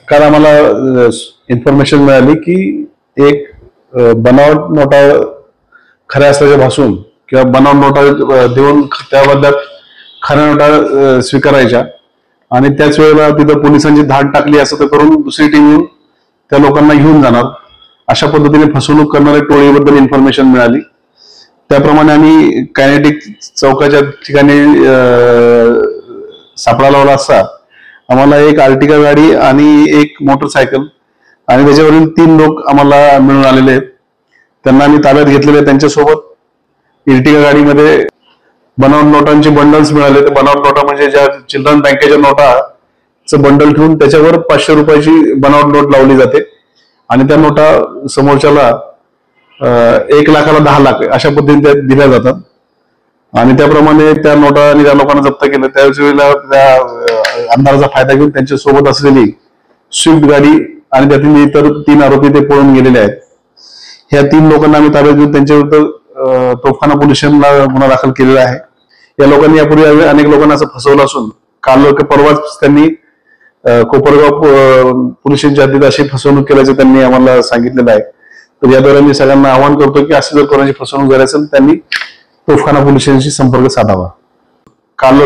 काल आम्हाला इन्फॉर्मेशन मिळाली की एक बनावट नोटा खऱ्या असल्याच्या भासून किंवा बनावट नोटा देऊन त्या बदल्यात खऱ्या नोटा स्वीकारायच्या आणि त्याच वेळेला तिथं पोलिसांची धाड टाकली असं तर करून दुसरी टीम येऊन त्या लोकांना घेऊन जाणार अशा पद्धतीने फसवणूक करणाऱ्या टोळीबद्दल इन्फॉर्मेशन मिळाली। त्याप्रमाणे आम्ही कायनेटिक चौकाच्या ठिकाणी सापळा लावला असता आम्हाला एक आर्टिका गाडी आणि एक मोटरसायकल आणि त्याच्यावरील 3 लोक आम्हाला मिळून आलेले आहेत। त्यांना आम्ही ताब्यात घेतलेले। त्यांच्यासोबत इर्टिगा गाडीमध्ये बनावट नोटांचे बंडल्स मिळाले। ते बनावट नोटा म्हणजे ज्या चिल्ड्रन बँकेच्या नोटाचं बंडल ठेवून त्याच्यावर 500 रुपयाची बनावट नोट लावली जाते आणि त्या नोटा समोरच्याला 1 लाखाला 10 लाख अशा पद्धतीने दिल्या जातात आणि त्याप्रमाणे त्या नोटा आणि त्या लोकांना जप्त केलं। त्याच वेळेला त्या अंधाराचा फायदा घेऊन त्यांच्या सोबत असलेली स्विफ्ट गाडी आणि त्यातील इतर 3 आरोपी ते पळून गेलेले आहेत। ह्या 3 लोकांना आम्ही ताब्यात घेऊन त्यांच्या विरुद्ध तोफखाना पोलीस स्टेशनला गुन्हा दाखल केलेला आहे। या लोकांनी यापूर्वी अनेक लोकांना असं फसवलं असून काल परवाच त्यांनी कोपरगाव पोलीस स्टेशनच्या हद्दीत अशी फसवणूक केल्याचं त्यांनी आम्हाला सांगितलेलं आहे। तर याद्वारे मी सगळ्यांना आवाहन करतो की अशी जर कोणाची फसवणूक झाली असेल त्यांनी तोफखाना पोलीस स्टेशनशी संपर्क साधावा। काल